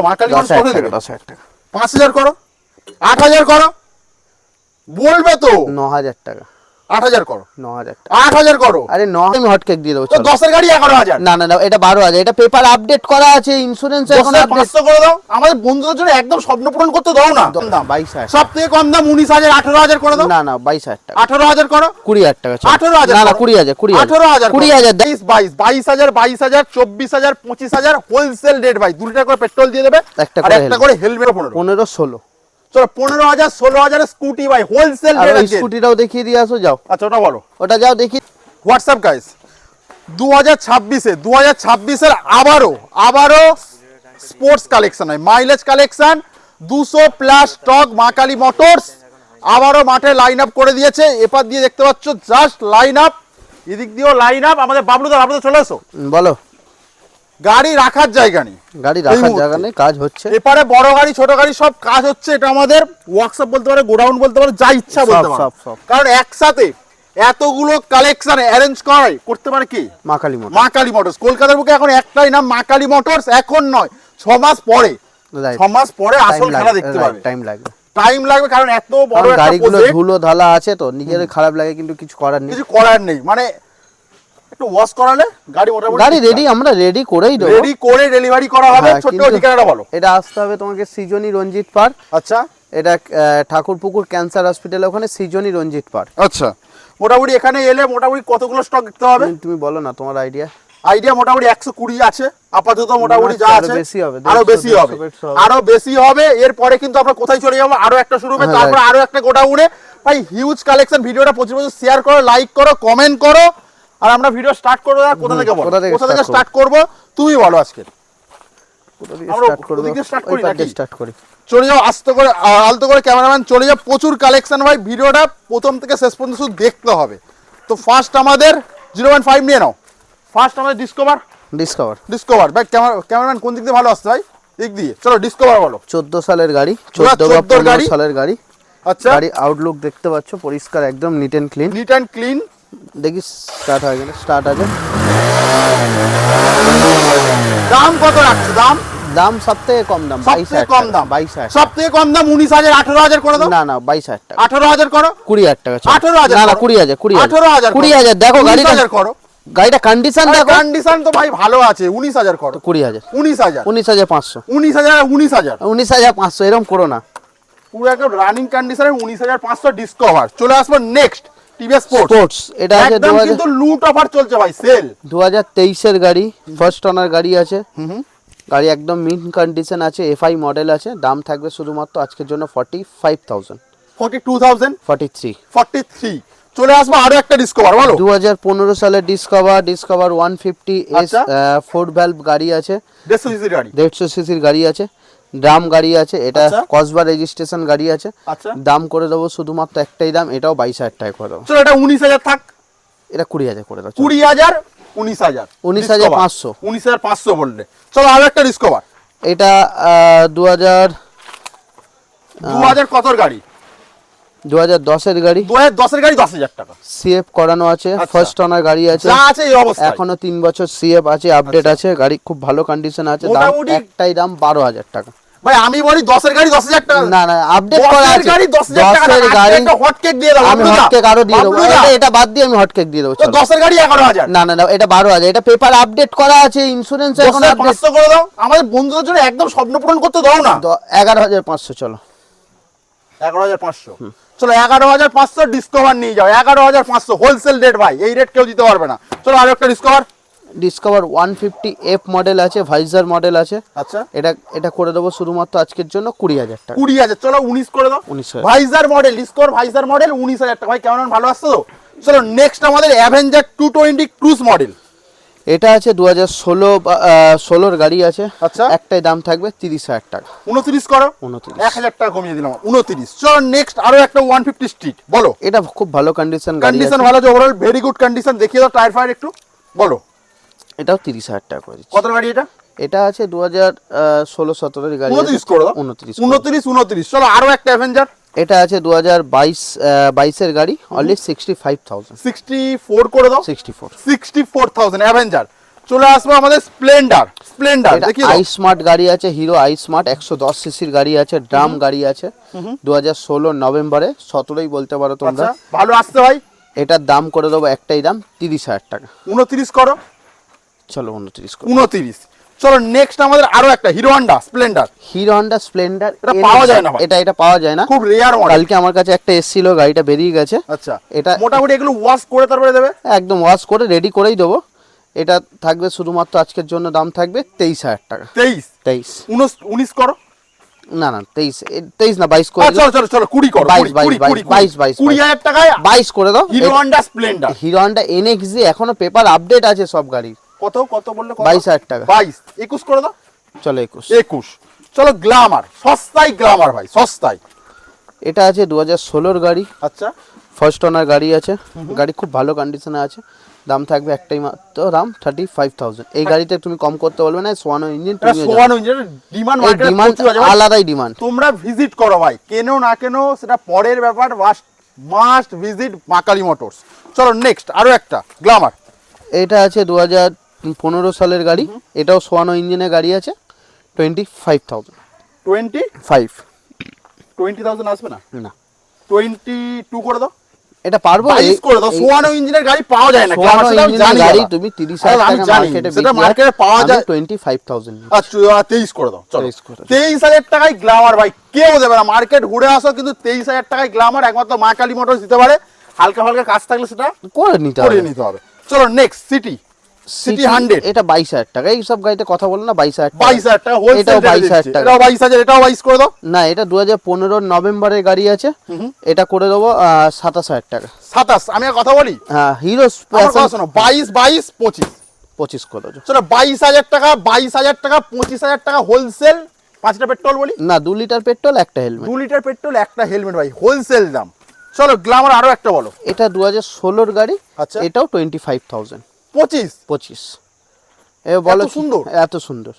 মাকালি মানুষ কত দেবে? 10,000 টাকা। 5,000 করো, 8,000 করো, বলবে তো 9,000 টাকা। 8,000 করো, 9,000 টাকা। 8,000 করো। আরে 9 আমি হটকেক দিয়ে দেবো। তো 10 এর গাড়ি 11,000। না না না, এটা 12,000। এটা পেপার আপডেট করা আছে, ইন্স্যুরেন্স এখন আপডেট 500 করে দাও। আমাদের বন্ধুদের জন্য একদম স্বপ্ন পূরণ করতে দাও না। কম দাম 22,000। সবথেকে কম দাম 19,000, 18,000 করে দাও। না না 22,000 টাকা। 18,000 করো, 20,000 টাকা। 18,000 না না করো। 20,000, 18,000 20,000 22,000, 22,000, 24,000, 25,000 হোলসেল রেট ভাই। 2 লিটার করে পেট্রোল দিয়ে দেবে আর একটা করে হেলমেট 15। 15, 16। চলো 15,000, 16,000 স্কুটি ভাই হোলসেল আর রেট ওই আছে। স্কুটিটাও দেখিয়ে দিয়ে আসো, যাও। আচ্ছা ওটা বলো। ওটা যাও দেখি। হোয়াটসঅ্যাপ গাইস 2026 এর আবারও স্পোর্টস কালেকশন হয়, মাইলেজ কালেকশন 200 প্লাস স্টক মা কালী মোটরস আবারও মাঠে লাইন আপ করে দিয়েছে। এপার দিয়ে দেখতে পাচ্ছ জাস্ট লাইন আপ, এদিক দিয়েও লাইন আপ। আমাদের বাবলুদা চলে এসো। বলো। গাড়ি রাখার জায়গা নেই, গাড়ি রাখার জায়গা নেই, কাজ হচ্ছে এপারে বড় গাড়ি ছোট গাড়ি সব কাজ হচ্ছে। এটা আমাদের ওয়ার্কশপ বলতে পারে, গোডাউন বলতে পারে, যা ইচ্ছা বলতে পারে। সব। কারণ একসাথে এতগুলো কালেকশন অ্যারেঞ্জ করতে পারে কি মা কালী মোটর। মা কালী মোটরস। কলকাতার বুকে এখন একটাই নাম মা কালী মোটরস। এখন নয়, 6 মাস পরে, 6 মাস পরে আসল খেলা দেখতে পাবে। টাইম লাগবে কারণ এত বড় একটা গাড়িগুলো প্রজেক্ট, ধুলো ধালা আছে তো নিজের খারাপ লাগে, কিন্তু কিছু করার নেই। মানে একটু ওয়াশ করালে গাড়ি মোটামুটি গাড়ি রেডি, আমরা রেডি করেই দেব। রেডি করে ডেলিভারি করা হবে। ছোট ঠিকানাটা বলো। এটা আসতে হবে তোমাকে সৃজনী রঞ্জিত পার্ক। আচ্ছা, এটা ঠাকুরপুকুর ক্যান্সার হসপিটালে ওখানে সৃজনী রঞ্জিত পার্ক। আচ্ছা, মোটামুটি এখানে এলে মোটামুটি কতগুলো স্টক দেখতে হবে তুমি বলো না তোমার আইডিয়া। মোটামুটি 120 আছে আপাতত, মোটামুটি যা আছে বেশি হবে, আরো বেশি হবে। এরপরে কিন্তু আমরা কোথায় চলে যাবো, আরো একটা শুরু হবে, তারপর আরো একটা গোডাউনে। ভাই হিউজ কালেকশন। ভিডিওটা প্রচুর শেয়ার করো, লাইক করো, কমেন্ট করো। আর আমরা ভিডিও স্টার্ট করবো। কোথা থেকে বলো, কোথা থেকে স্টার্ট করবো তুমি বলো। আজকে স্টার্ট করি। চলে যাও আস্তে করে, আলতো করে ক্যামেরাম্যান চলে যাও। প্রচুর কালেকশন ভাই, ভিডিওটা প্রথম থেকে শেষ পর্যন্ত শুধু দেখতে হবে। তো ফার্স্ট আমাদের 0.5 নিয়ে নাও। ফার্স্ট আমাদের ডিসকভার ভাই। ক্যামেরাম্যান কোন দিক দিয়ে ভালো আসছে ভাই? দিক দিয়ে। চলো ডিসকভার বলো। 14 সালের গাড়ি, 14 সালের গাড়ি। আচ্ছা, গাড়ি আউটলুক দেখতে পাচ্ছ, পরিষ্কার একদম, নিট এন্ড ক্লিন। দেখি স্টার্ট হয়ে গেল। স্টার্ট আছে। দাম কত রাখছো? দাম সবথেকে কম দাম 22,000 কম দাম 22,000। সবথেকে কম দাম 19,000, 18,000 করে দাও। না না 22,000 টাকা। 18,000 করো, 20,000 টাকা। 18,000 না না 20,000, 20,000 দেখো গাড়িটা। 20,000 করো। গাড়িটা কন্ডিশন দেখো। কন্ডিশন তো ভাই ভালো আছে। 19,000 করো। 20,000, 19,500, 19,500 এরকম করো না। পুরো একদম রানিং কন্ডিশনে 19,500 ডিসকভার। চলে আসবো নেক্সট টিভিএস স্পোর্টস। এটা আছে একদম কিন্তু লুট অফার চলছে ভাই, সেল। 2023 এর গাড়ি, ফার্স্ট ওনার গাড়ি আছে। গাড়ি একদম মিন কন্ডিশন আছে, এফআই মডেল আছে। দাম থাকবে শুধুমাত্র আজকের জন্য 45,000, 42,000, 43। চলে আসবো আরো একটা ডিসকভার বলো। 2015 সালের ডিসকভার 150 এস 4 ভ্যালভ গাড়ি আছে। 150 সিসির গাড়ি, 150 সিসির গাড়ি আছে, ড্রাম গাড়ি আছে। এটা কসবা রেজিস্ট্রেশন গাড়ি আছে। দাম করে দেবো শুধুমাত্র একটাই দাম, এটাও 22,000 টাকা করে দেবো। চলো এটা 19,000 থাক, এটা 20,000 করে দাও। 20,000, 19,000, 19,500, 19,500 বললে। চলো আরো একটা ডিসকভার। এটা 2000 কতর গাড়ি? 2010 এর গাড়ি। 2010 এর গাড়ি 10,000 টাকা। সিএফ করানো আছে, ফার্স্ট ওনার গাড়ি আছে। যা আছে এই অবস্থা, এখনো 3 বছর সিএফ আছে, আপডেট আছে। গাড়ি খুব ভালো কন্ডিশন আছে। দাম একটাই দাম 12,000 টাকা। ভাই আমি বলি 10 এর গাড়ি 10,000 টাকা। না না আপডেট করা আছে। 10,000 টাকা গাড়ি একটা হট কেক দিয়ে দাও। আমি হট কেক আরো দিয়ে দেবো। এটা বাদ দিয়ে আমি হট কেক দিয়ে দেবো। তো 10 এর গাড়ি 11,000। না না না এটা 12,000। এটা পেপার আপডেট করা আছে, ইন্স্যুরেন্স এখন আপডেট 500 করে দাও। আমাদের বন্ধুদের জন্য একদম স্বপ্ন পূরণ করতে দাও না। 11,500। চলো 11,500। চলো 11,500 ডিসকভার নিয়ে যাও। 11,500 হোলসেল রেট ভাই, এই রেট কেউ দিতে পারবে না। চলো আরো একটা ডিসকভার 150 এফ মডেল আছে, ভাইজার মডেল আছে। আচ্ছা, এটা করে দেবো শুধুমাত্র আজকের জন্য 20,000 টাকা। 20,000। চলো 19 করে দাও। 19,000 visor model, discover visor model 19,000 টাকা। ভাই কেমন ভালো আসছে তো। চলো নেক্সট আমাদের অ্যাভেঞ্জার 220 ক্রুজ মডেল। এটা আছে 2016 গাড়ি আছে। আচ্ছা, একটাই দাম থাকবে 30,000 টাকা। 29 করো। 29, 1,000 টাকা কমিয়ে দিলাম। 29। চলো নেক্সট আরো একটা 150 স্ট্রিট বলো। এটা খুব ভালো কন্ডিশন গাড়ি আছে। কন্ডিশন ভালো আছে, ওভারঅল ভেরি গুড কন্ডিশন। দেখিয়ে দাও টায়ার ফায়ার একটু বলো। এটাও 30,000 টাকা করে দিচ্ছি। কত গাড়ি এটা? এটা আছে 2016-17 এর গাড়ি। 29 করে দাও। 29। চলো আরো একটা অ্যাভেঞ্জার। এটা আছে 2022 এর গাড়ি, অনলি 65,000। 64 করে দাও। 64 64,000 অ্যাভেঞ্জার। চলে আসবো আমাদের স্প্লেন্ডার এটা দেখি আই স্মার্ট গাড়ি আছে, হিরো আই স্মার্ট 110 সিসির গাড়ি আছে, ড্রাম গাড়ি আছে, 2016 নভেম্বরে, 17ই বলতে পারো তোমরা। ভালো আসছে ভাই। এটার দাম করে দেবো একটাই দাম 30,000 টাকা। 29 করো, চলো 29 করো। 29। চলো নেক্সট আমাদের আরো একটা হিরো হন্ডা স্প্লেন্ডার। এটা পাওয়া যায় না ভাই, এটা পাওয়া যায় না, খুব রেয়ার মডেল। কালকে আমার কাছে একটা এসেছিল, গাড়িটা বেরিয়ে গেছে। আচ্ছা, এটা মোটামুটি এগুলো ওয়াশ করে তারপরে দেবে? একদম ওয়াশ করে রেডি করেই দেবো। এটা থাকবে শুধুমাত্র আজকের জন্য, দাম থাকবে 23,000 টাকা। 23 19 করো। না 23 না 22 করে। চলো চলো চলো 20 করো। 22 টাকায় 22 করে দাও। Hero Honda Splendor, hero Honda NXZ এখনো পেপার আপডেট আছে সব গাড়ি। কত বললে? 22,000 টাকা। 22 21 করে দাও। চলো 21। চলো গ্ল্যামার, সস্তায় গ্ল্যামার ভাই, সস্তায়। এটা আছে 2016 গাড়ি। আচ্ছা, ফার্স্ট ওনার গাড়ি আছে, গাড়ি খুব ভালো কন্ডিশনে আছে, দাম থাকবে একটাই মাত্র, দাম 35,000। এই গাড়িতে তুমি কম করতে বলবে না, সোয়ানো ইঞ্জিন, ডিমান্ড আলাদাই ডিমান্ড। তোমরা ভিজিট করো ভাই, কেনো না কেনো সেটা পরের ব্যাপার, মাস্ট ভিজিট মা কালী মোটরস। চলো নেক্সট আরো একটা গ্ল্যামার। এটা আছে 2015 সালের গাড়ি, এটাও সোয়ানো ইঞ্জিনের গাড়ি আছে, 25,000। 20,000 আসবে না? না 22 করে দাও। এটা পারবো 22 করে দাও। সোয়ানো ইঞ্জিনের গাড়ি পাওয়া যায় না, সোয়ানো ইঞ্জিনের গাড়ি তুমি 30,000 টাকা মার্কেটে সেটা মার্কেটে পাওয়া যায়। 25,000। আচ্ছা 23 করে দাও। চলো 23 23,000 টাকায় গ্ল্যামার ভাই, কেউ দেবে না। মার্কেট ঘুরে আসো, কিন্তু 23,000 টাকায় গ্ল্যামার একমাত্র মা কালী মোটরস দিতে পারে। হালকা হালকা কাজ থাকলে সেটা করে নিতে হবে। চলো নেক্সট সিটি 100। এটা 22,000 টাকা। এই সব গাড়িতে কথা বলো না, 22,000 টাকা। 22,000 টাকা হোলসেল। এটাও 22,000 টাকা। এটাও 22,000, এটাও 22 করে দাও। না, এটা 2015 নভেম্বরের গাড়ি আছে, এটা করে দেবো 27,000 টাকা। 27। আমি আর কথা বলি, হ্যাঁ হিরো শোনো 22 22 25 করে দাও। চলো 22,000 টাকা, 22,000 টাকা, 25,000 টাকা হোলসেল। 5টা পেট্রোল বলি, না 2 লিটার পেট্রোল, একটা হেলমেট। 2 লিটার পেট্রোল, একটা হেলমেট ভাই, হোলসেল দাম। চলো গ্ল্যামার আরো একটা বলো। এটা 2016 গাড়ি। আচ্ছা, এটাও 25,000। 25। এ বলো এত সুন্দর? এত সুন্দর।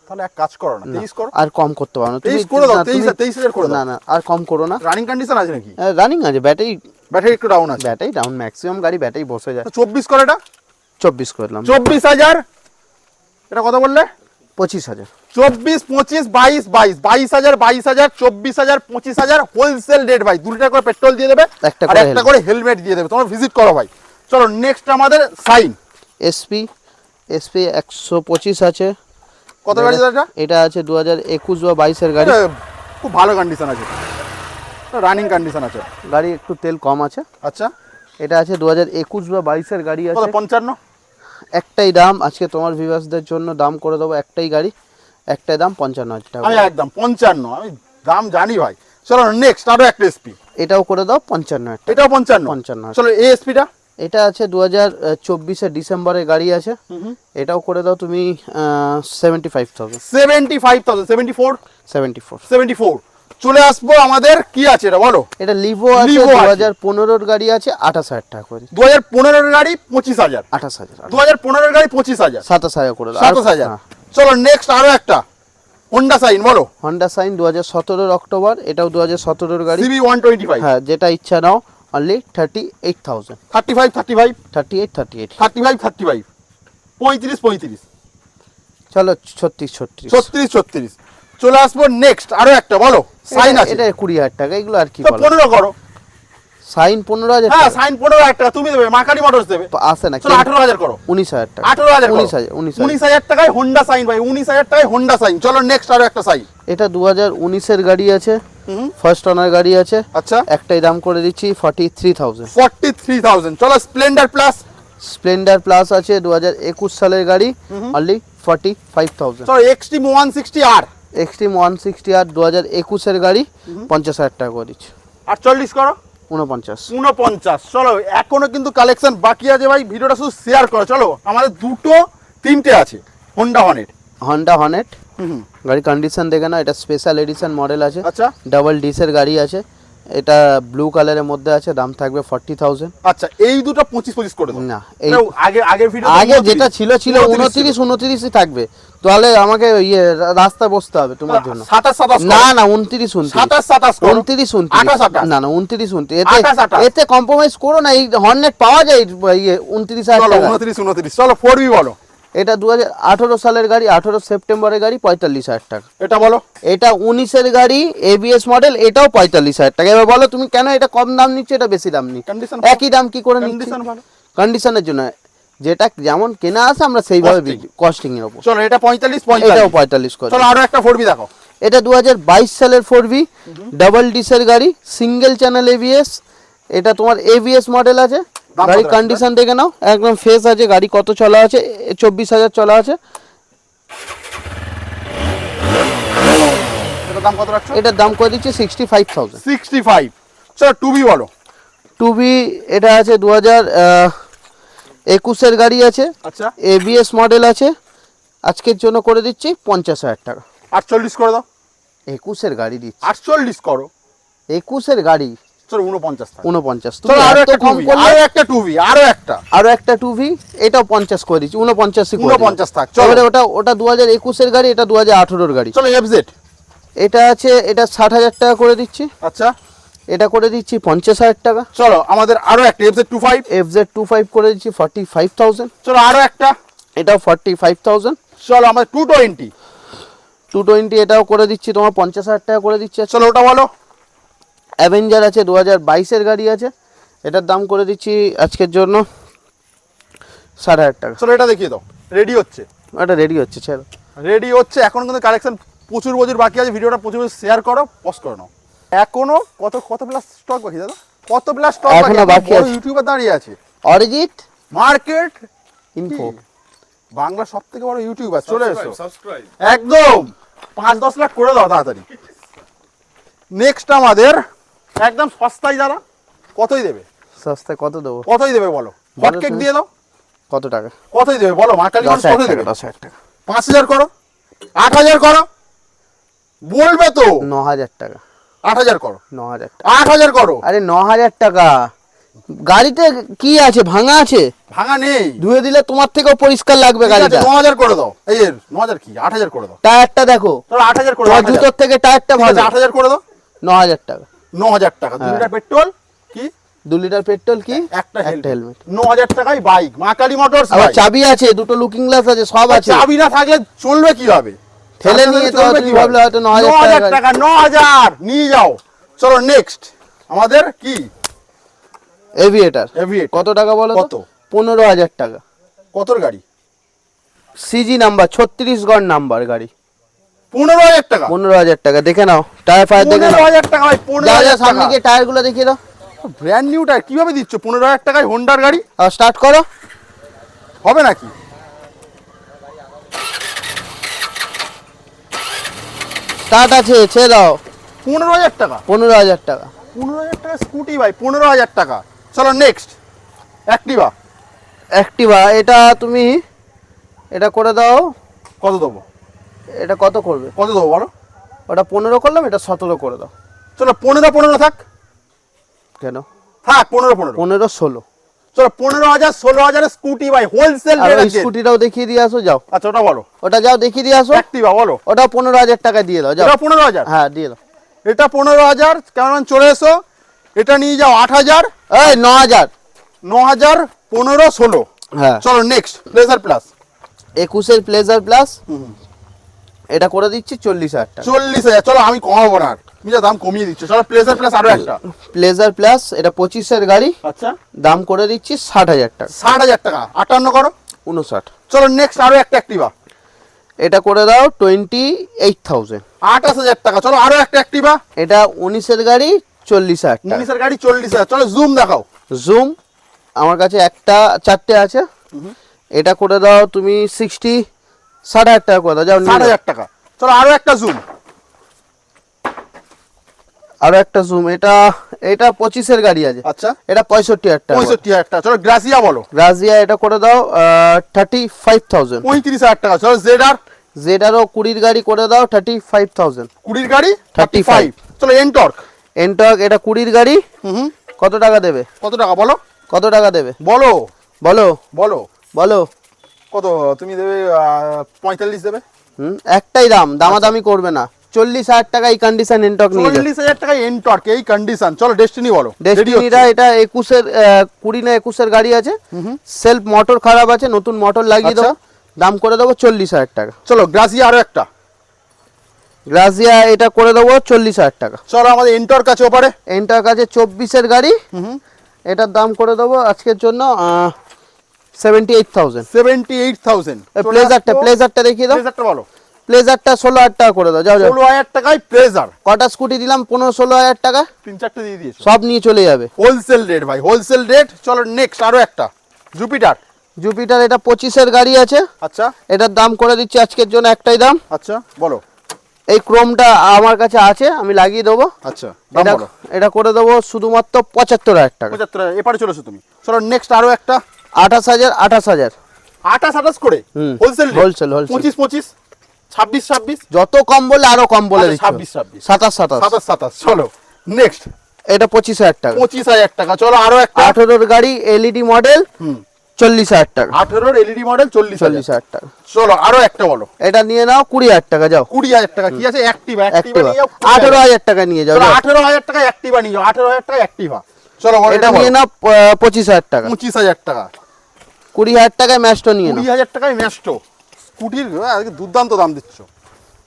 তাহলে এক কাজ করো না, 23 করো। আর কম করতে পারো না, 23 করে দাও। 23,000 করে দাও। না আর কম করো না। রানিং কন্ডিশন আছে নাকি? রানিং আছে, ব্যাটারি একটু ডাউন আছে। ব্যাটারি ডাউন, ম্যাক্সিমাম গাড়ি ব্যাটারি বসে যায়। 24 করে এটা। 24 করে দিলাম। 24,000। এটা কত বললে? 25,000। 24 25 22 22,000 22,000 24,000 25,000 হোলসেল রেট ভাই। 2 লিটার করে পেট্রোল দিয়ে দেবে, আর একটা করে হেলমেট দিয়ে দেবে। তোমরা ভিজিট করো ভাই। চলো নেক্সট আমাদের সাইন SP 125 আছে। কত গাড়ি এটা? এটা আছে 2021 বা 22 এর গাড়ি, খুব ভালো কন্ডিশন আছে, রানিং কন্ডিশন আছে, গাড়ি একটু তেল কম আছে। আচ্ছা, এটা আছে 2021 বা 22 এর গাড়ি আছে। 55। একটাই দাম আজকে তোমার ভিউয়ার্সদের জন্য, দাম করে দেবো একটাই গাড়ি, একটাই দাম 55,000 টাকা। আমি একদম 55, আমি দাম জানি ভাই। চলো নেক্সট আরো একটা এসপি, এটাও করে দাও 55,000 টাকা। এটাও 55। চলো এই এসপিটা, এটা আছে 2024 ডিসেম্বরের গাড়ি আছে, এটাও করে দাও তুমি 75,000। 74। চলে আসবো আমাদের কি আছে এটা বলো। এটা লিভো আছে, 2015 গাড়ি আছে, 28,000 টাকা করে। 2015 গাড়ি 25,000। 28,000। 2015 গাড়ি 25,000। 27,000 করে দাও। 27,000। চলো নেক্সট আরো একটা হোন্ডা সাইন বলো। হোন্ডা সাইন 2017 অক্টোবর, এটাও 2017 গাড়ি, CB 125। হ্যাঁ যেটা ইচ্ছা নাও, অনলি 38,000। 35 38 35 35 35। চলো 36। 36। চলে আসবো নেক্সট আরো একটা বলো। সাইন আছে, এটা 20,000 টাকা। এগুলো আর কি বলো, 15 করো। সাইন 15,000। হ্যাঁ সাইন 15,000 টাকা তুমি দেবে, মাকারি মোটরস দেবে। আসে না, চলো 18,000 করো। 19,000 টাকা। 18,000 19,000 টাকায় হোন্ডা সাইন ভাই, 19,000 টাকায় হোন্ডা সাইন। চলো নেক্সট আরো একটা সাইন। এটা 2019 এর গাড়ি আছে, ফার্স্ট ওনার গাড়ি আছে। আচ্ছা, একটাই দাম করে দিচ্ছি 43,000। 43,000। চলো স্প্লেন্ডার প্লাস। স্প্লেন্ডার প্লাস আছে 2021 সালের গাড়ি, অনলি 45,000। চলো এক্সট্রিম 160 আর। এক্সট্রিম 160 আর 2021 এর গাড়ি, 50,000 টাকা করে দিচ্ছি। 48 করো। 49। চলো এখনো কিন্তু কালেকশন বাকি আছে ভাই, ভিডিওটা শুধু শেয়ার করো। চলো আমাদের তিনটে আছে হোন্ডা হর্নেট। গাড়ি কন্ডিশন দেখে না, এটা স্পেশাল এডিশন মডেল আছে। আচ্ছা, ডাবল ডিসের গাড়ি আছে, এটা ব্লু কালারের মধ্যে আছে, দাম থাকবে 40,000। আচ্ছা এই দুটো 25 করে দাও। না এই আগে যেটা ছিল 29 থাকবে, তাহলে আমাকে রাস্তায় বসতে হবে তোমার জন্য। 27 না 29 না 29 এতে কম্প্রোমাইজ করো না। এই হর্নেট পাওয়া যায় 29,000 টাকা। 29। চলো 4B বলো। এটা 2018 সালের গাড়ি, 18 সেপ্টেম্বরের গাড়ি, 45,000 টাকা। এটা বলো। এটা 19-এর গাড়ি, এবিএস মডেল, এটাও 45,000 টাকা। এবার বলো তুমি কেন এটা কম দাম নিচ্ছ, এটা বেশি দাম নিচ্ছ? কন্ডিশন একই দাম কি করে নিচ্ছি? কন্ডিশন ভালো। কন্ডিশনের জন্য যেটা যেমন কেনা আছে আমরা সেইভাবে বিক্রি, কস্টিং এর উপর। চলো এটা 45, এটাও 45 করে। চলো আরো একটা 4B দেখো। এটা 2022 সালের 4B ডাবল ডিসের গাড়ি, সিঙ্গেল চ্যানেল এবিএস। এটা তোমার এবিএস মডেল আছে। গাড়ি কন্ডিশন দেখে নাও, একদম ফ্রেশ আছে। গাড়ি কত চলা আছে? 24,000 চলা আছে। এটার দাম কত রাখছো? এটার দাম করে দিচ্ছি 65,000। 65। চলো 2B বলো। 2B এটা আছে 2021-এর গাড়ি আছে। আচ্ছা, এবিএস মডেল আছে। আজকের জন্য করে দিচ্ছি 50,000 টাকা। 48 করে দাও। 21-এর গাড়ি দিচ্ছি। 48 করো। 21-এর গাড়ি। চলো 49 থাক। 49। চলো তুমি আরো এত একটা কম 2B, করলে। আরো একটা 2B, আরো একটা। আরো একটা 2V, এটাও 50 করে দিচ্ছি। 49 করে 49 থাক। চলো এবারে ওটা 2021-এর গাড়ি, এটা 2018-এর গাড়ি। চলো FZ। এটা আছে, এটা 60,000 টাকা করে দিচ্ছি। আচ্ছা, এটা করে দিচ্ছি 50,000 টাকা। চলো আমাদের আরো একটা FZ25। FZ25 করে দিচ্ছি 45,000। চলো আরো একটা। এটাও 45,000। চলো আমাদের 220। 220 এটাও করে দিচ্ছি তোমার 50,000 টাকা করে দিচ্ছি। চলো ওটা বলো। অ্যাভেঞ্জার আছে, 2022-এর গাড়ি আছে। এটার দাম করে দিচ্ছি আজকের জন্য 60,000 টাকা। চলো এটা দেখিয়ে দাও। রেডি হচ্ছে। এটা রেডি হচ্ছে, ছেড়ে। রেডি হচ্ছে। এখন কিন্তু কালেকশন প্রচুর বাকি আছে। ভিডিওটা প্রচুর শেয়ার করো, পোস্ট করে নাও। এখনো কত প্লাস স্টক বাকি দাদা? কত প্লাস স্টক এখনো বাকি আছে। ইউটিউবার দাঁড়িয়ে আছে। অরিজিৎ মার্কেট ইনফো, বাংলা সবথেকে বড় ইউটিউবার। চলে এসো একদম 5-10 লাখ করে দাও তাড়াতাড়ি। নেক্সট আমাদের একদম সস্তায় যারা, কতই দেবে? সস্তায় কত দেবো? কতই দেবে বলো? হট কেক দিয়ে দাও। কত টাকা? কতই দেবে বলো? মা কালী মানুষ কতই দেবে? 10,000 টাকা। 5,000 করো, 8,000 করো। বলবে তো 9,000 টাকা। 8,000 করো, 9,000 টাকা। 8,000 করো। আরে 9,000 টাকা। গাড়িতে কি আছে? ভাঙা আছে? ভাঙা নেই। ধুয়ে দিলে তোমার থেকেও পরিষ্কার লাগবে ঠিক আছে, গাড়িটা। 9,000 করে দাও। এই 9,000 কি 8,000 করে দাও। টায়ারটা দেখো, চলো 8,000 করে তোমার দাও। জুতোর থেকে টায়ারটা ভালো। 8,000 করে দাও। 9,000 টাকা। 9,000 টাকা। 2 লিটার পেট্রোল কি? 2 লিটার পেট্রোল কি? একটা হেলমেট। 9,000 টাকায় বাইক। মা কালী মোটরস। আবার চাবি আছে, দুটো লুকিং গ্লাস আছে, সব আছে। চাবি না থাকলে চলবে কিভাবে? ঠেলে নিয়ে তো তুমি ভাবলে হয়তো 9,000 9,000 টাকা। 9,000 নিয়ে যাও। চলো নেক্সট আমাদের কি? এভিয়েটার। এভিয়েটর। কত টাকা বলো কত? তো? 15,000 টাকা। কতর গাড়ি? সিজি নাম্বার, 36গড় নাম্বার গাড়ি। 15,000 টাকা। 15,000 টাকা। দেখে নাও টায়ার ফায়ার দেখে নাও। 15,000 টাকা ভাই। যা 15,000 সামনে টাকা। গিয়ে টায়ারগুলো দেখিয়ে দাও। ব্র্যান্ড নিউ টায়ার কিভাবে দিচ্ছ 15,000 টাকায় হোন্ডার গাড়ি? আর স্টার্ট করো। হবে নাকি? স্টার্ট আছে, ছেড়ে দাও। 15,000 টাকা। 15,000 টাকা। 15,000 টাকা স্কুটি ভাই। 15,000 টাকা। চলো নেক্সট অ্যাক্টিভা। অ্যাক্টিভা এটা তুমি এটা করে দাও। কত দেবো? এটা কত করবে? কত দেবো বলো? ওটা 15 করলাম, এটা 17 করে দাও। চলো 15 থাক। কেন? থাক 15। 15, 16। চলো 15,000 16,000 স্কুটি ভাই হোলসেল আর রেট ওই আছে। স্কুটিটাও দেখিয়ে দিয়ে আসো, যাও। আচ্ছা ওটা বলো। ওটা যাও দেখিয়ে দিয়ে আসো। অ্যাক্টিভা বলো। ওটা 15,000 টাকা দিয়ে দাও, যাও। এটা 15,000। হ্যাঁ দিয়ে দাও। এটা 15,000। কেমন চলে এসো। এটা নিয়ে যাও 8,000। এই 9,000। 9,000 15 16। হ্যাঁ। চলো নেক্সট প্লেজার প্লাস। 21-এর প্লেজার প্লাস এটা করে দিচ্ছি 40,000 টাকা। 40,000। চলো আমি কমাবো না আর। তুমি যা দাম কমিয়ে দিচ্ছ। চলো প্লেজার প্লাস আরো একটা। প্লেজার প্লাস এটা 25-এর গাড়ি, আচ্ছা দাম করে দিচ্ছি 60,000 টাকা। 60,000 টাকা। 58 করো। 59। চলো নেক্সট আরো একটা অ্যাক্টিভা। এটা করে দাও 28,000। 28,000 টাকা। চলো আরো একটা অ্যাক্টিভা। এটা 19-এর গাড়ি, 40,000 টাকা। 19 এর গাড়ি 40,000। চলো জুম দেখাও। জুম আমার কাছে একটা 4টে আছে। এটা করে দাও তুমি 60,000 টাকা করে দাও, যাও নিয়ে নাও। 60,000 টাকা। চলো আরো একটা জুম। আরো একটা জুম। এটা 25-এর গাড়ি আছে। আচ্ছা এটা 65,000 টাকা। 65,000 টাকা। চলো গ্রাসিয়া বলো। রাজিয়া এটা করে দাও 35,000। 35,000 টাকা। চলো জেডার। জেডারও 20-র গাড়ি করে দাও 35,000। 20 গাড়ি 35। চলো এনটর্ক। এনটক এটা 20-র গাড়ি। কত টাকা দেবে? কত টাকা বলো? কত টাকা দেবে বলো বলো বলো। বলো। কত তুমি দেবে? 45 দেবে। একটাই দাম, দামাদামি করবে না। 40,000 টাকা এই কন্ডিশন এনটক নিয়ে যাও। 40,000 টাকা এনটর্ক এই কন্ডিশন। চলো ডেস্টিনি বলো। ডেস্টিনিটা এটা 21-এর 20 না 21-এর গাড়ি আছে। সেলফ মোটর খারাপ আছে, নতুন মোটর লাগিয়ে দাও। দাম করে দেবো 40,000 টাকা। চলো গ্রাসিয়া আরো একটা, গ্রাজিয়া এটা করে দেবো 40,000 টাকা। চলো আমাদের এন্টর কাছে ওপারে, এন্টার কাছে 24-এর গাড়ি, এটার দাম করে দেবো আজকের জন্য 78,000। 78,000। প্লেজারটা দেখিয়ে দাও। প্লেজারটা বলো। প্লেজারটা 16,000 টাকা করে দাও, যাও যাও। 16,000 টাকায় প্লেজার। কটা স্কুটি দিলাম? 15-16,000 টাকা, 3-4টে দিয়ে দিয়েছো, সব নিয়ে চলে যাবে। হোলসেল রেট ভাই, হোলসেল রেট। চলো নেক্সট আরো একটা জুপিটার। জুপিটার এটা 25-এর গাড়ি আছে, আচ্ছা এটার দাম করে দিচ্ছি আজকের জন্য একটাই দাম। আচ্ছা বলো। এই ক্রোমটা আমার কাছে আছে, আমি লাগিয়ে দেবো। আচ্ছা দাম এটা বলো। এটা করে দেবো শুধুমাত্র 75,000 টাকা। 75,000 এপারে চলেছো তুমি। চলো নেক্সট আরো একটা 28,000 28,000 28 করে হুম, হোলসেল wholesale, wholesale। 25 26 যত কম বলে আরো কম বলে দিচ্ছি। 26 27 27। চলো নেক্সট এটা 25,000 টাকা। 25,000 টাকা। চলো আরো একটা 18-এর গাড়ি এলইডি মডেল, 40,000 টাকা। 18 এলইডি মডেল 40,000। 40,000 টাকা। চলো আরো একটা বলো। এটা নিয়ে নাও 20,000 টাকা, যাও। 20,000 টাকা কি আছে? অ্যাক্টিভা অ্যাক্টিভা নিয়ে যাও। 18,000 টাকা নিয়ে যাও, যাও। 18,000 টাকা অ্যাক্টিভা নিয়ে যাও। 18,000 টাকা অ্যাক্টিভা। চলো বলো, এটা নিয়ে নাও 25,000 টাকা। 25,000 টাকা। 20,000 টাকায় ম্যাস্টো নিয়ে নাও। 20,000 টাকায় ম্যাস্টো স্কুটির দুর্দান্ত দাম দিচ্ছ।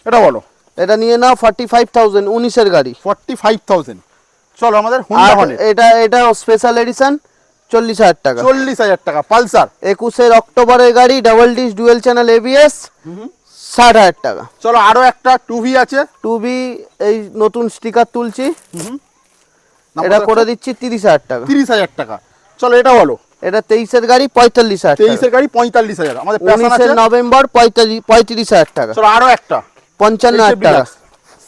এটা বলো। এটা নিয়ে নাও 45,000, 19-এর গাড়ি। 45,000। চলো আমাদের হোন্ডা হর্নেট। এটা স্পেশাল এডিশন, 40,000 টাকা। 40,000 টাকা। পালসার 21-এর অক্টোবরের গাড়ি, double dish dual channel ABS, 60,000 টাকা। চলো আরো একটা 2V আছে। 2B এই নতুন স্টিকার তুলছি, দাম এটা কত করে রাখছো? দিচ্ছি 30,000 টাকা। 30,000 টাকা। চলো এটা বলো। এটা 23-এর গাড়ি, 45,000 টাকা। 23-এর গাড়ি 45,000। আমাদের প্যাশন আছে। 19 নভেম্বর 35,000 টাকা। চলো আরো একটা 55,000 টাকা।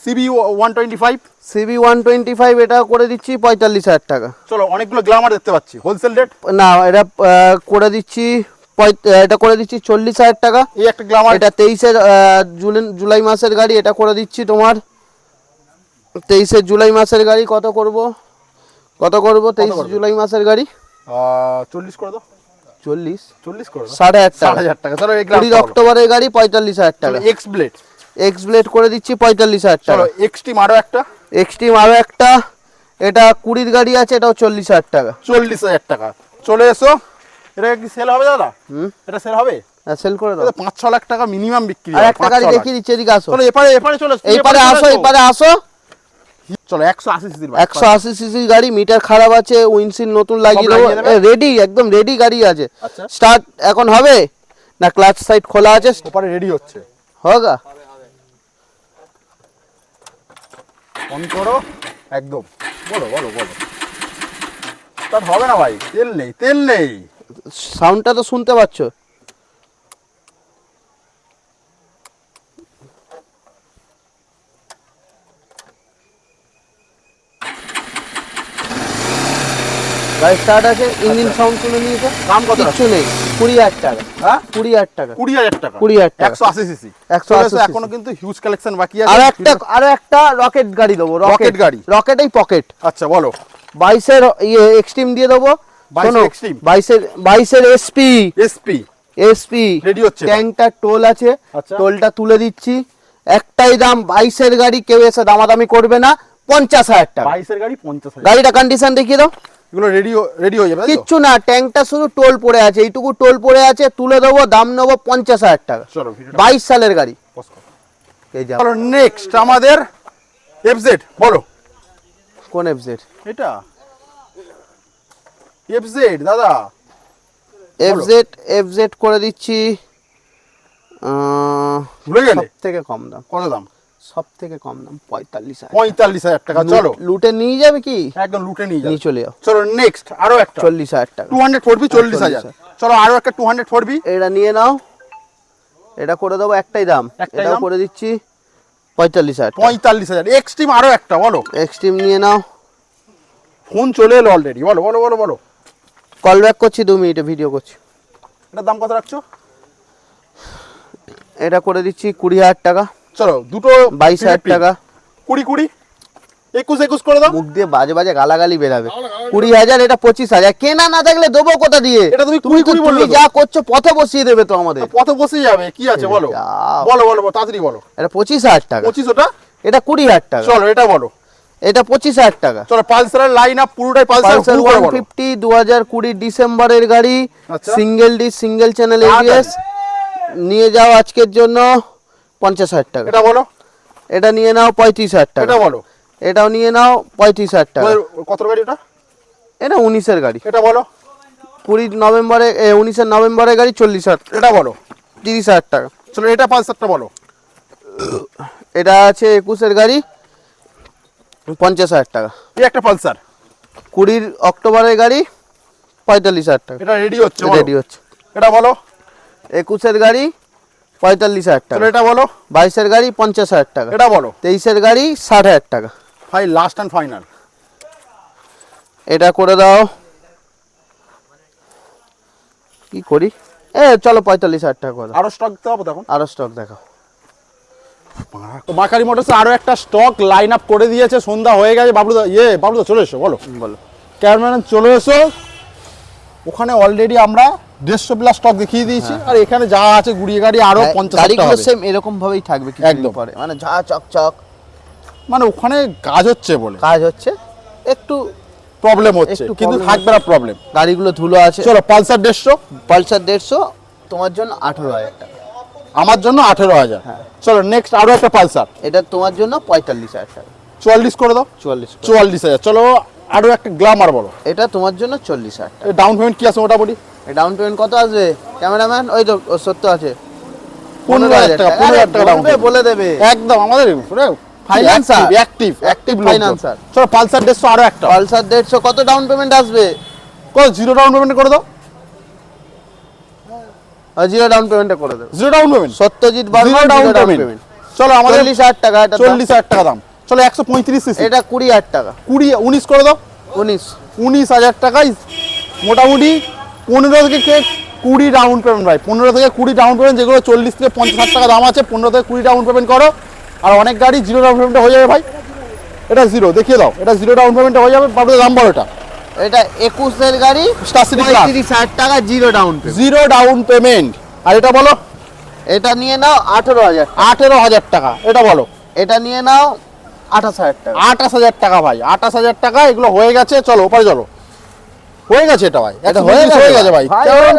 CB 125। CB 125 এটা করে দিচ্ছি 45,000 টাকা। চলো অনেকগুলো গ্ল্যামার দেখতে পাচ্ছি, হোলসেল রেট। না এটা করে দিচ্ছি এটা করে দিচ্ছি 40,000 টাকা। এই একটা গ্ল্যামার। এটা 23-এর জুলাই মাসের গাড়ি, এটা করে দিচ্ছি তোমার 23-এর জুলাই মাসের গাড়ি। কত করব 23 জুলাই মাসের গাড়ি? 40 করে দাও। 40 করে দাও। 60,000 টাকা। 60,000 টাকা। চলো এই 20 অক্টোবরের গাড়ি 45,000 টাকা। X blade. এক্স ব্লেড করে দিচ্ছি 45,000 টাকা। চলো এক্সট্রিম আরো একটা। এক্সট্রিম আরো একটা, এটা 20-এর গাড়ি আছে, এটাও 40,000 টাকা। 40,000 টাকা। চলে এসো। এটা কি সেল হবে দাদা? এটা সেল হবে? সেল করে দাও। 5-6 লাখ টাকা মিনিমাম বিক্রি আর হয়। একটা গাড়ি দেখিয়ে দিচ্ছি, এদিকে আসো। চলো এপারে চলে এসো। এইপারে আসো, এইপারে আসো। চলো 180 সিসির 180 সিসির গাড়ি, মিটার খারাপ আছে, উইন্ডশিল্ড নতুন লাগিয়ে দেবো, লাগিয়ে দেবে? রেডি, একদম রেডি গাড়ি আছে। আচ্ছা। স্টার্ট এখন হবে না? ক্লাচ সাইড খোলা আছে, ওপারে রেডি হচ্ছে। হোগা। অন করো একদম। বলো বলো বলো। স্টার্ট হবে না ভাই, তেল নেই, তেল নেই। সাউন্ডটা তো শুনতে পাচ্ছ? গাড়ি স্টার্ট আছে, ইঞ্জিন সাউন্ড শুনে নিয়েছে। দাম কত? কিচ্ছু নেই, 20,000 টাকা। হ্যাঁ 20,000 টাকা। 20,000 টাকা। 20,000 টাকা। 180 সিসি। 180 এখনো কিন্তু হিউজ কালেকশন বাকি আছে। আরো একটা রকেট গাড়ি দেবো, রকেট গাড়ি। রকেট এই পকেট। আচ্ছা বলো। 22-এর এক্সট্রিম দিয়ে দেবো। 22 এক্সট্রিম। 22-এর এসপি এসপি রেডি হচ্ছে। ট্যাঙ্কটা টোল আছে, আচ্ছা। টোলটা তুলে দিচ্ছি। একটাই দাম, 22-এর গাড়ি, কেউ এসে দামাদামি করবে না, 50,000 টাকা। 22-এর গাড়ি 50,000। গাড়িটা কন্ডিশন দেখিয়ে দাও। এগুলো রেডি হয়ে যাবে তাই তো? কিচ্ছু না, ট্যাঙ্কটা শুধু টোল পড়ে আছে, এইটুকু টোল পড়ে আছে, তুলে দেবো, দাম নেবো 50,000 টাকা। চলো ভিডিওটা 22 সালের গাড়ি। পজ করো। এই যা। চলো নেক্সট আমাদের এফজেড। বলো। কোন এফজেড? এটা এফজেড দাদা। এফজেড করে দিচ্ছি ভুলে গেলে? সব থেকে কম দাম, কত দাম? সব থেকে কম দাম 45,000। 45,000 টাকা। চলো লুটে নিয়ে যাবে কি? একদম লুটে নিয়ে যাও। নিয়ে চলে যাও। চলো নেক্সট আরো একটা 40,000 টাকা। 240 40,000। চলো আরো একটা 240। এটা নিয়ে নাও, এটা করে দেবো একটাই দাম, একটাই এটাও দাম? করে দিচ্ছি 45,000 টাকা। 45,000। এক্সট্রিম আরো একটা বলো। এক্সট্রিম নিয়ে নাও। ফোন চলে এলো অলরেডি। বলো বলো বলো বলো। কল ব্যাক করছি, 2 মিনিটে ভিডিও করছি। এটার দাম কত রাখছো? এটা করে দিচ্ছি 20,000 টাকা। চলো দুটো 22,000 টাকা। 20 21 করে দাও। মুখ দিয়ে বাজে বাজে গালাগালি বেরাবে। 20,000, এটা 25,000। কেনা না থাকলে দেবো কোথা দিয়ে? এটা তুমি 20 বললে তুমি তো। যা করছো পথে বসিয়ে দেবে তো আমাদের। পথে বসে যাবে কি আছে বলো। যাও। বলো বলো বলো, তাড়াতাড়ি বলো। এটা 25,000 টাকা। 25 ওটা। এটা 20,000 টাকা। চলো এটা বলো। এটা 25,000 টাকা। চলো পালসারের লাইন আপ পুরোটাই পালসার। পালসার 150 2020 ডিসেম্বরের গাড়ি, আচ্ছা। Single dish single channel ABS, নিয়ে যাও আজকের জন্য 50,000 টাকা। এটা বলো, এটা নিয়ে নাও 35,000 টাকা। এটা বলো, এটাও নিয়ে নাও 35,000 টাকা। কত গাড়ি এটা? এটা 19-এর গাড়ি। এটা বলো, 19 নভেম্বরের গাড়ি 40,000। এটা বলো, 30,000 টাকা। চলো এটা পালসারটা বলো, এটা আছে 21-এর গাড়ি 50,000 টাকা। এই একটা পালসার, 20 অক্টোবরের গাড়ি 45,000 টাকা। এটা রেডি হচ্ছে, রেডি হচ্ছে। এটা বলো, 21-এর গাড়ি 45,000 চলো টাকা। এটা বলো, 22-এর গাড়ি 50,000 টাকা। এটা বলো, 23-এর গাড়ি 60,000 টাকা। ভাই লাস্ট অ্যান্ড ফাইনাল, এটা করে দাও, কি করি, চলো 45,000 টাকা করে দাও। আরো স্টক দিতে হবে তখন। আরো স্টক দেখাও। তো মাকারি মোটরসে আরো একটা স্টক লাইন আপ করে দিয়েছে, সন্ধ্যা হয়ে গেছে। বাবলুদা বাবলুদা চলে এসো, বলো বলো। ক্যামেরাম্যান চলে এসো। ওখানে অলরেডি আমরা 150 প্লাস স্টক দেখিয়ে দিয়েছি, আর এখানে যা আছে গুড়িয়ে গাড়ি আরো 50 গাড়িগুলো সেম এরকম ভাবেই থাকবে কিছু একদম। পরে, মানে ঝা চকচক মানে ওখানে কাজ হচ্ছে বলে কাজ হচ্ছে, একটু প্রবলেম হচ্ছে, একটু কিন্তু problem থাকবে না প্রবলেম। গাড়িগুলো ধুলো আছে। চলো পালসার 150, পালসার 150 তোমার জন্য 18,000 টাকা। আমার জন্য 18,000। চলো নেক্সট আরো একটা পালসার, এটা তোমার জন্য 45,000 টাকা। 44 করে দাও, 44,000। চলো আরো একটা গ্ল্যামার বলো, এটা তোমার জন্য 40,000 টাকা। ডাউন পেমেন্ট কি আছে মোটামুটি? ডাউন পেমেন্ট কত আসবে ক্যামেরাম্যান? ওই তো 70 আছে। 15,000 টাকা, 15,000 টাকা ডাউন পেমেন্ট বলে দেবে একদম। আমাদের ফাইন্যান্সার, অ্যাক্টিভ ফাইন্যান্সার। চলো পালসার 150 আরো একটা, পালসার 150 কত ডাউন পেমেন্ট আসবে? কত? জিরো ডাউন পেমেন্ট করে দাও, জিরো ডাউন পেমেন্টে করে দেবে। Zero down payment, Satyajit zero Barman down down payment. Payment. চলো আমাদের 40,000 টাকা, এটা 40,000 টাকা দাম। চলো 135 সিসি, এটা 20,000 টাকা। 19 করে দাও, 19,000 টাকায় মোটামুটি 15 থেকে 20 ডাউন পেমেন্ট ভাই, 15 থেকে 20 ডাউন পেমেন্ট, যেগুলো 40 থেকে 50,000 টাকা দাম আছে, 15 থেকে 20 ডাউন পেমেন্ট করো। আর অনেক গাড়ি জিরো ডাউন পেমেন্টে হয়ে যাবে ভাই। এটা জিরো দেখিয়ে দাও, এটা জিরো ডাউন পেমেন্টে হয়ে যাবে। বাবুদের দাম বলো এটা। এটা 21-এর গাড়ি স্টার সিটি প্লাস, 35,000 টাকা zero down payment. Zero down payment. আর এটা বলো, এটা নিয়ে নাও 18,000। 18,000 টাকা। এটা বলো, এটা নিয়ে নাও 28,000 টাকা। 28,000 টাকা ভাই, 28,000 টাকা। এগুলো হয়ে গেছে, চলো ওপারে চলো। হয়ে গেছে এটা ভাই, এটা হয়ে গেছে ভাই।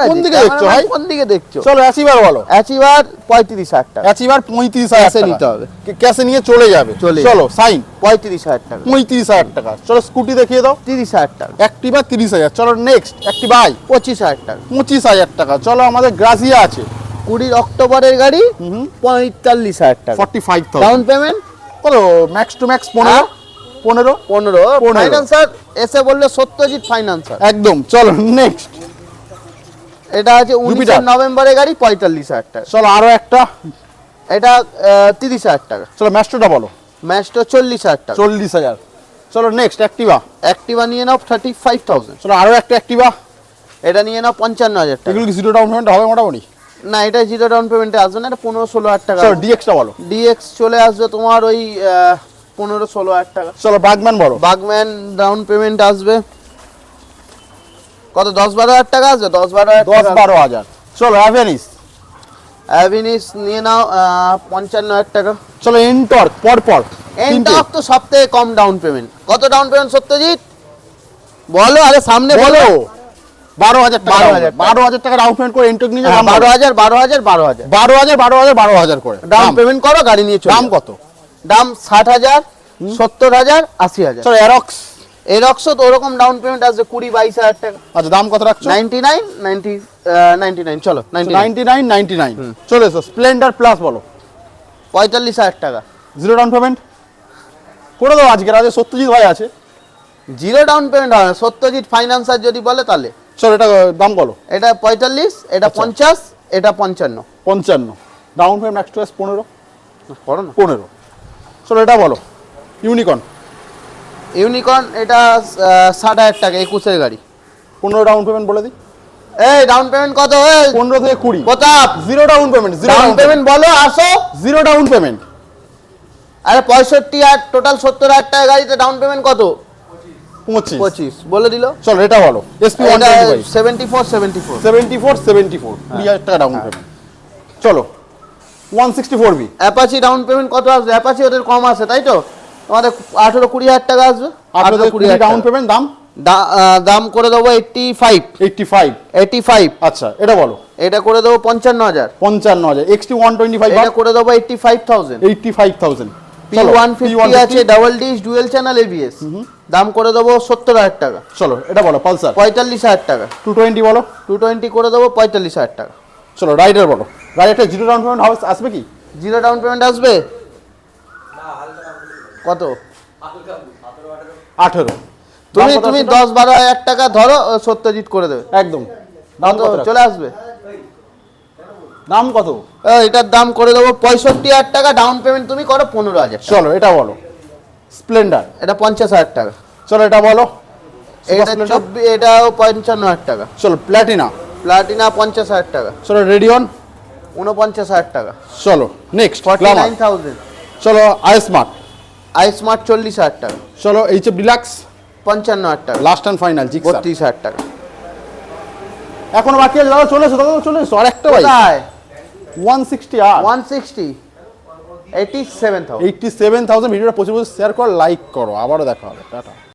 কোন দিকে দেখছো ভাই? কোন দিকে দেখছো? চলো অ্যাচিভার বলো, অ্যাচিভার 35,000 টাকা। অ্যাচিভার 35,000 ক্যাশে নিতে হবে, ক্যাশে নিয়ে চলে যাবে। চলে চলো সাইন 35,000 টাকা। 35,000 টাকা। চলো স্কুটি দেখিয়ে দাও, 30,000 টাকা। অ্যাক্টিভা 30,000। চলো নেক্সট অ্যাক্টিভা 25,000 টাকা। 25,000 টাকা। চলো আমাদের গ্রাজিয়া আছে 20 অক্টোবরের গাড়ি 45,000 টাকা। 45,000। ডাউন পেমেন্ট কত? Max to max 15 15 15। ফাইন্যান্সার এসে বললে সত্যজিৎ ফাইন্যান্সার একদম। চলো নেক্সট, এটা আছে 19 জুপিটার। নভেম্বরের গাড়ি 45,000 টাকা। চলো আরো একটা, এটা 30,000 টাকা। চলো ম্যাস্টোটা বলো, ম্যাস্টো 40,000 টাকা। 40,000। চলো নেক্সট অ্যাক্টিভা, অ্যাক্টিভা নিয়ে নাও 35,000। চলো আরো একটা অ্যাক্টিভা। এটা নিয়ে নাও 55,000 টাকা। এগুলো কি জিরো ডাউন পেমেন্ট হবে মোটামুটি? না, এটা জিরো ডাউন পেমেন্টে আসবে না, এটা 15-16,000 টাকা। চলো ডিএক্সটা বলো, ডিএক্স চলে আসবে তোমার ওই 15-16,000 টাকা। চলো বাগম্যান বলো, বাগম্যান ডাউন পেমেন্ট আসবে কত? 10-12,000 টাকা আসবে, 10-12,000 10-12,000। চলো অ্যাভেনিস, অ্যাভিনিস নিয়ে নাও 55,000 টাকা। চলো এনটর্ক পরপর এনটক তো সবথেকে কম ডাউন পেমেন্ট। কত ডাউন পেমেন্ট সত্যজিৎ বলো? আরে সামনে বলো। 12,000 টাকা। 12,000 12,000 টাকা ডাউন পেমেন্ট করে এনটর্ক নিয়ে যাও। 12,000 12,000 করে ডাউন পেমেন্ট করো, গাড়ি নিয়ে চলো। দাম কত? দাম 60,000, 70,000, 80,000। চলো এরক্স, এরক্সও তো ওরকম ডাউন পেমেন্ট আসবে 20-22,000 টাকা। আচ্ছা দাম কত রাখছো? 99 চলো 99 চলে এসো। স্প্লেন্ডার প্লাস বলো, 45,000 টাকা। জিরো ডাউন পেমেন্ট করে দাও আজকে। রাজে সত্যজিৎ ভাই আছে, জিরো ডাউন পেমেন্ট হবে না, সত্যজিৎ ফাইন্যান্সার যদি বলে তাহলে। চলো এটা দাম বলো। এটা 45, এটা 50, এটা 55। 55 down payment, max to max 15 করো না। 15। চলো এটা বলো ইউনিকর্ন, ইউনিকর্ন এটা 60,000 টাকা, 21-এর গাড়ি। 15 ডাউন পেমেন্ট বলে দিই। এই ডাউন পেমেন্ট কত? 15 থেকে 20। Pratap zero down payment, down payment বলো, আসো। Zero down payment. আরে 65 আর টোটাল 70,000 টাকা গাড়িতে ডাউন পেমেন্ট কত? 25 25 বলে দিল। চলো এটা বলো এসপি 125 74 74 20,000 টাকা ডাউন পেমেন্ট। চলো 164B অ্যাপাচি ডাউন পেমেন্ট কত আসবে? অ্যাপাচি ওদের কম আছে তাই তো, তোমাদের 18-20,000 টাকা আসবে। 18 থেকে 20 ডাউন পেমেন্ট, দাম দাম করে দেবো 85 85 85 আচ্ছা এটা বলো এটা করে দেবো 55,000 55,000 XT 125 এটা করে দেবো 85,000 85,000 P150 আছে double dish dual channel ABS দাম করে দেবো 70,000 টাকা চলো এটা বলো পালসার 45,000 টাকা 220 বলো 220 করে দেবো 45,000 টাকা চলো রাইডার বলো রাইডারটা জিরো ডাউন পেমেন্ট হাউস আসবে কি জিরো ডাউন পেমেন্ট আসবে কত 18 তুমি 10-12,000 টাকা ধরো সত্যজিৎ করে দেবে একদম দাম কত কত চলে আসবে দাম কত এটার দাম করে দেবো 65,000 টাকা ডাউন পেমেন্ট তুমি করো 15,000 টাকা। চলো এটা বলো স্প্লেন্ডার এটা 50,000 টাকা চলো এটা বলো এটা 24 এটাও 55,000 টাকা চলো প্ল্যাটিনা প্লাটিনা 50,000 টাকা চলো রেডিয়ন 49,000 টাকা চলো নেক্সট 49,000 চলো আইস্মার্ট আই স্মার্ট 40,000 টাকা চলো এইচএফ ডিলাক্স 55,000 টাকা লাস্ট অ্যান্ড ফাইনাল জিক্সার 32,000 টাকা এখনো বাকি আছে দাদা চলে এসো দাদা চলে এসো আর একটা ভাই কোথায় 160 আর 160 87,000 87,000 ভিডিওটা প্রচুর শেয়ার করো লাইক করো আবারও দেখা হবে টাটা